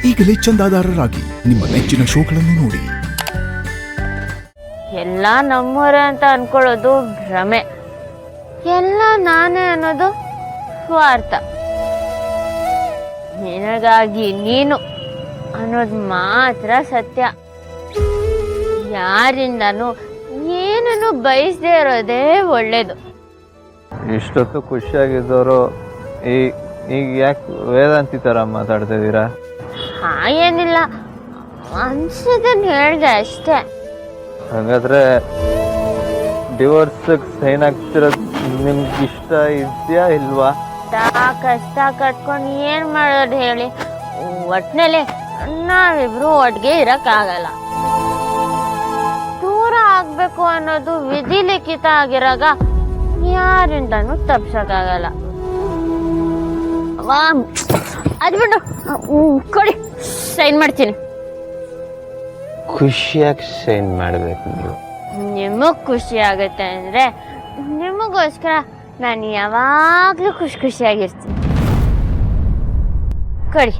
ಈಗಲೇ ಚಂದಾದಾರರಾಗಿ ನಿಮ್ಮ ನೆಚ್ಚಿನ ಶೋಗಳನ್ನು ನೋಡಿ. ಎಲ್ಲ ನಮ್ಮೂರೇ ಅಂತ ಅನ್ಕೊಳ್ಳೋದು ಭ್ರಮೆ, ಎಲ್ಲ ನಾನೇ ಅನ್ನೋದು ಸ್ವಾರ್ಥ. ನಿನಗಾಗಿ ನೀನು ಅನ್ನೋದು ಮಾತ್ರ ಸತ್ಯ. ಯಾರಿಂದನೂ ಏನನ್ನು ಬಯಸದೇ ಇರೋದೇ ಒಳ್ಳೇದು. ಇಷ್ಟೊತ್ತು ಖುಷಿಯಾಗಿದ್ದವರು ಈಗ ಯಾಕೆ ವೇದಾಂತಿ ಥರ ಮಾತಾಡ್ತಾ ಇದ್ದೀರಾ? ಏನಿಲ್ಲ, ಅನ್ಸದನ್ನು ಹೇಳ್ದೆ ಅಷ್ಟೇ. ಹಾಗಾದ್ರೆ ಡಿವೋರ್ಸ್ ಸೈನ್ ಆಗ್ತಿರೋದು ನಿಮ್ಗೆ ಇಷ್ಟ ಇದೆಯಾ ಇಲ್ವಾ? ಕಷ್ಟ ಕಟ್ಕೊಂಡು ಏನ್ ಮಾಡೋದು ಹೇಳಿ? ಒಟ್ನಲ್ಲಿ ನಾವಿಬ್ರು ಒಟ್ಟಿಗೆ ಇರಕ್ಕಾಗಲ್ಲ. ದೂರ ಆಗ್ಬೇಕು ಅನ್ನೋದು ವಿಧಿ ಲಿಖಿತ ಆಗಿರಾಗ ಯಾರಿಂದನೂ ತಪ್ಸಕ್ಕಾಗಲ್ಲ. ಅದ್ಬಿಟ್ಟು ಕೊಡಿ, ಸೈನ್ ಮಾಡ್ತೀನಿ. ಖುಷಿಯಾಗಿ ಸೈನ್ ಮಾಡಬೇಕು ನೀವು. ನಿಮಗ್ ಖುಷಿ ಆಗುತ್ತೆ ಅಂದ್ರೆ ನಿಮಗೋಸ್ಕರ ನಾನು ಯಾವಾಗ್ಲೂ ಖುಷಿಯಾಗಿರ್ತೀನಿ. ಕೊಡಿ.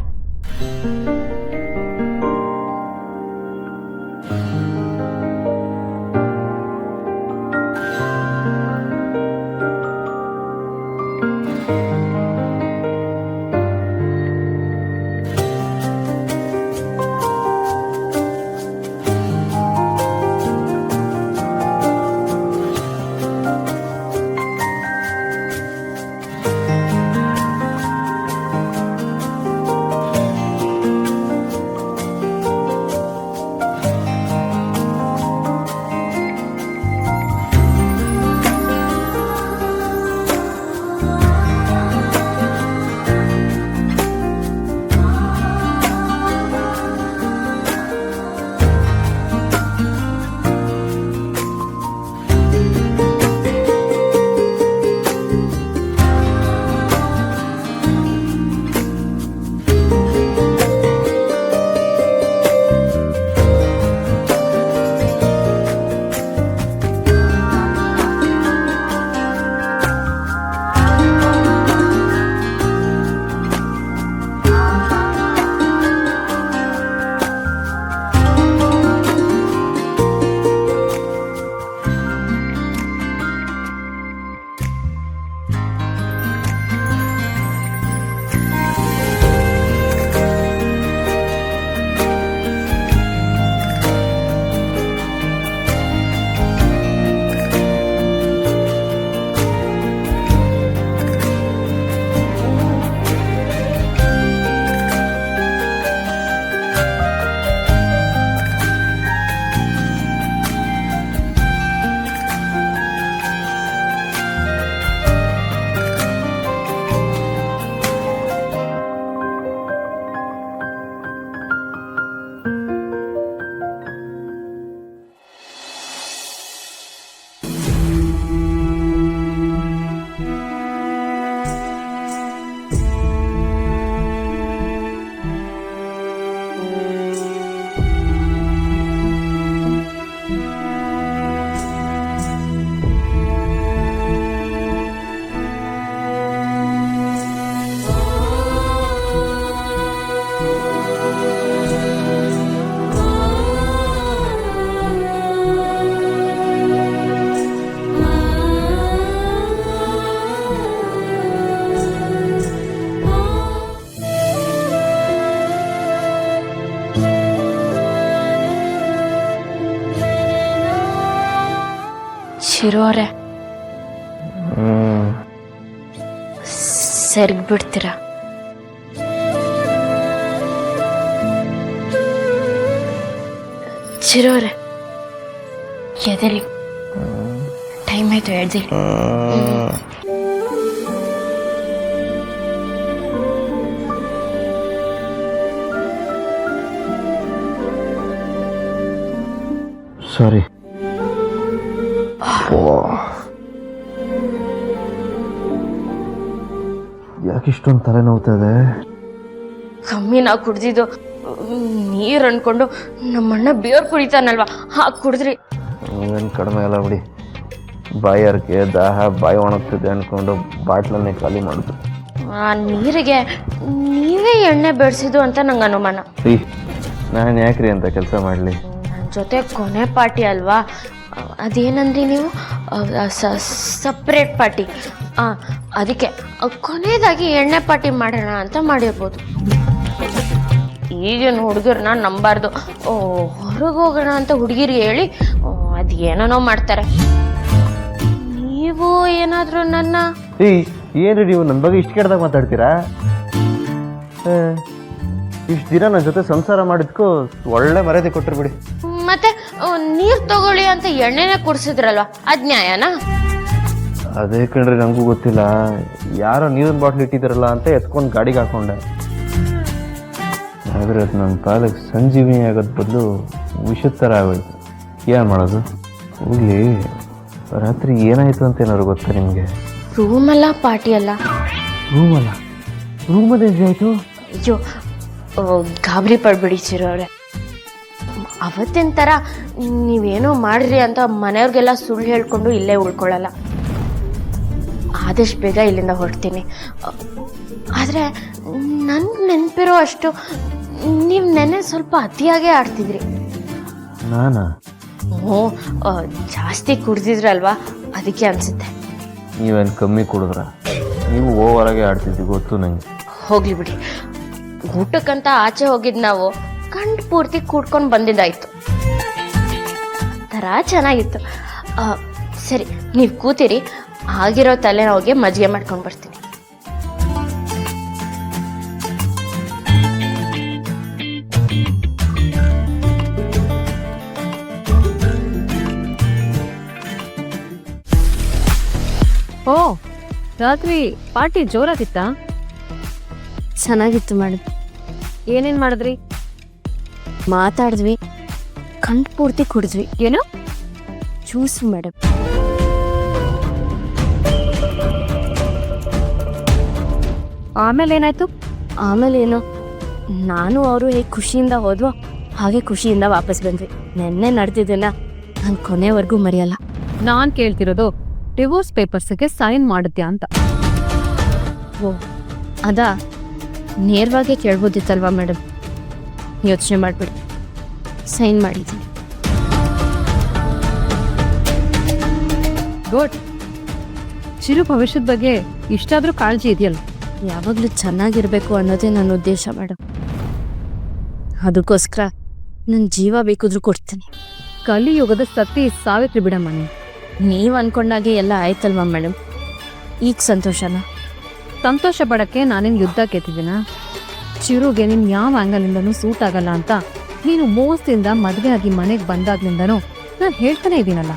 ಚಿರೋರೆ ಸರಿಗ್ಬಿಡ್ತೀರ? ಚಿರೋರೆ ಎದಲಿ ಟೈಮ್ ಆಯ್ತು, ಹೇಳ್ದಿ. ಸಾರಿ. ಯಾಕೆ ಇಷ್ಟೊಂದು ತಲೆ ನೋವ್ತದೆ? ಕಮ್ಮಿ ನಾವು ಕುಡ್ದಿದ್ದು ನೀರು ಅನ್ಕೊಂಡು ನಮ್ಮಣ್ಣ ಬಿಯರ್ ಕುಡಿತಾನಲ್ವಾ, ಹಾಗೆ ಕುಡಿದ್ರಿ. ಏನು ಕಡಿಮೆ ಅಲ್ಲ ಬಿಡಿ. ಬಾಯಿ ಅರ್ಕೆ ದಾಹ ಬಾಯಿ ಒಣಗ್ತಿದೆ ಅನ್ಕೊಂಡು ಬಾಟ್ಲನ್ನೇ ಖಾಲಿ ಮಾಡಿದ್ರು. ಆ ನೀರಿಗೆ ನೀವೇ ಎಣ್ಣೆ ಬೆಳೆಸಿದ್ದು ಅಂತ ನಂಗೆ ಅನುಮಾನ. ನಾನು ಯಾಕ್ರಿ ಅಂತ ಕೆಲಸ ಮಾಡಲಿ? ನನ್ನ ಜೊತೆ ಕೊನೆ ಪಾರ್ಟಿ ಅಲ್ವಾ, ಅದೇನಂದ್ರಿ ನೀವು, ಸಪ್ರೇಟ್ ಪಾರ್ಟಿ. ಅದಕ್ಕೆ ಕೊನೆಯದಾಗಿ ಎಣ್ಣೆ ಪಾರ್ಟಿ ಮಾಡೋಣ ಅಂತ ಮಾಡಿರ್ಬೋದು. ಈಗಿನ ಹುಡುಗರನ್ನ ನಂಬಾರ್ದು. ಹೊರಗೆ ಹೋಗೋಣ ಅಂತ ಹುಡುಗಿರಿಗೆ ಹೇಳಿ ಅದು ಏನೇನೋ ಮಾಡ್ತಾರೆ. ನೀವು ಏನಾದರೂ ನನ್ನ ಏನ್ರಿ ನೀವು ನನ್ನ ಬಗ್ಗೆ ಇಷ್ಟು ಕೆಟ್ಟದಾಗ ಮಾತಾಡ್ತೀರಾ? ಇಷ್ಟು ದಿನ ನನ್ನ ಜೊತೆ ಸಂಸಾರ ಮಾಡಿದ್ಕೂ ಒಳ್ಳೆ ಮರ್ಯಾದೆ ಕೊಟ್ಟರು ಬಿಡಿ. ಮತ್ತೆ ನೀರು ತಗೊಳ್ಳಿ ಅಂತ ಎಣ್ಣೆನೇ ಕುಡಿಸಿದ್ರಲ್ವ, ಅದು ನ್ಯಾಯನಾ? ಅದೇ ಕಣ್ರಿ, ನನಗೂ ಗೊತ್ತಿಲ್ಲ. ಯಾರೋ ನೀರಿನ ಬಾಟ್ಲ್ ಇಟ್ಟಿದ್ದಾರಲ್ಲ ಅಂತ ಎತ್ಕೊಂಡು ಗಾಡಿಗೆ ಹಾಕೊಂಡೆ. ಆದರೆ ಅದು ನನ್ನ ಕಾಲಿಗೆ ಸಂಜೀವಿನಿ ಆಗೋದ್ ಬದಲು ವಿಷದ ಥರ ಆಗೋಯ್ತು. ಏನು ಮಾಡೋದು? ಹೋಗ್ಲಿ, ರಾತ್ರಿ ಏನಾಯಿತು ಅಂತ ಏನಾದ್ರು ಗೊತ್ತಾ ನಿಮಗೆ? ರೂಮಲ್ಲ ಪಾರ್ಟಿ ಅಲ್ಲ. ರೂಮಲ್ಲಿ ಆಯಿತು? ಅಯ್ಯೋ, ಗಾಬರಿ ಪಡ್ಬಿಡಿ ಚಿರೋರೆ. ಅವತ್ತಿನ ಥರ ನೀವೇನೋ ಮಾಡ್ರಿ ಅಂತ ಮನೆಯವ್ರಿಗೆಲ್ಲ ಸುಳ್ಳು ಹೇಳ್ಕೊಂಡು ಇಲ್ಲೇ ಉಳ್ಕೊಳ್ಳಲ್ಲ. ಆದಷ್ಟು ಬೇಗ ಇಲ್ಲಿಂದ ಹೊರಡ್ತೀನಿ. ಆದರೆ ನನ್ಗೆ ನೆನಪಿರೋ ಅಷ್ಟು ನೀವು ನೆನ್ನೆ ಸ್ವಲ್ಪ ಅತಿಯಾಗೇ ಆಡ್ತಿದ್ರಿ. ನಾನಾ? ಜಾಸ್ತಿ ಕುಡ್ದಿದ್ರಲ್ವಾ, ಅದಕ್ಕೆ ಅನಿಸುತ್ತೆ. ನೀವೇನು ಕಮ್ಮಿ ಕುಡಿದ್ರ? ನೀವು ಓವರಾಗೆ ಆಡ್ತಿದ್ವಿ, ಗೊತ್ತು ನನಗೆ. ಹೋಗ್ಲಿ ಬಿಡಿ, ಊಟಕ್ಕಂತ ಆಚೆ ಹೋಗಿದ್ದು ನಾವು ಗಂಟು ಪೂರ್ತಿ ಕೂಡ್ಕೊಂಡು ಬಂದಿದ್ದಾಯ್ತು. ಥರ ಚೆನ್ನಾಗಿತ್ತು. ಸರಿ, ನೀವು ಕೂತಿರಿ, ಆಗಿರೋ ತಲೆನೋವಿಗೆ ಮಜ್ಜಿಗೆ ಮಾಡ್ಕೊಂಡು ಬರ್ತೀನಿ. ಓ, ರಾತ್ರಿ ಪಾರ್ಟಿ ಜೋರಾಗಿತ್ತಾ? ಚೆನ್ನಾಗಿತ್ತು ಮೇಡಮ್. ಏನೇನ್ ಮಾಡಿದ್ರಿ? ಮಾತಾಡಿದ್ವಿ, ಗಂಟು ಪೂರ್ತಿ ಕುಡಿದ್ವಿ. ಏನು? Juice madam. ಆಮೇಲೆ ಏನಾಯ್ತು? ಆಮೇಲೆ ಏನು, ನಾನು ಅವರು ಹೇಗೆ ಖುಷಿಯಿಂದ ಹೋದ್ವೋ ಹಾಗೆ ಖುಷಿಯಿಂದ ವಾಪಸ್ ಬಂದ್ವಿ. ನೆನ್ನೆ ನಡೆದಿದ್ದನ್ನ ನಾನು ಕೊನೆವರೆಗೂ ಮರೆಯಲ್ಲ. ನಾನ್ ಕೇಳ್ತಿರೋದು ಡಿವೋರ್ಸ್ ಪೇಪರ್ಸ್ಗೆ ಸೈನ್ ಮಾಡುತ್ತ್ಯಾ ಅಂತ. ಓ, ಅದಾ? ನೇರವಾಗೇ ಕೇಳ್ಬೋದಿತ್ತಲ್ವಾ ಮೇಡಮ್? ಯೋಚನೆ ಮಾಡಿಬಿಡಿ, ಸೈನ್ ಮಾಡಿದ್ದೀನಿ. ಗುಡ್. ಚಿರು ಭವಿಷ್ಯದ ಬಗ್ಗೆ ಇಷ್ಟಾದ್ರೂ ಕಾಳಜಿ ಇದೆಯಲ್ಲ? ಯಾವಾಗಲೂ ಚೆನ್ನಾಗಿರಬೇಕು ಅನ್ನೋದೇ ನನ್ನ ಉದ್ದೇಶ ಮೇಡಮ್. ಅದಕ್ಕೋಸ್ಕರ ನನ್ನ ಜೀವ ಬೇಕಿದ್ರೂ ಕೊಡ್ತೀನಿ. ಕಲಿಯುಗದ ಸತಿ ಸಾವಿತ್ರಿ ಬಿಡಮ್ಮ. ನೀವು ಅನ್ಕೊಂಡಾಗೆ ಎಲ್ಲ ಆಯ್ತಲ್ವಾ ಮೇಡಮ್? ಈಗ ಸಂತೋಷನಾ? ಸಂತೋಷ ಪಡಕ್ಕೆ ನಾನೇನು ಯುದ್ಧ ಗೆದ್ದಿದ್ದೀನ? ಚಿರುಗೆ ನಿನ್ ಯಾವ ಆ್ಯಂಗಲಿಂದನೂ ಸೂಟ್ ಆಗಲ್ಲ ಅಂತ ನೀನು ಮೋಸದಿಂದ ಮದುವೆ ಆಗಿ ಮನೆಗೆ ಬಂದಾಗ್ಲಿಂದನೂ ನಾನು ಹೇಳ್ತಾನೆ ಇದ್ದೀನಲ್ಲ.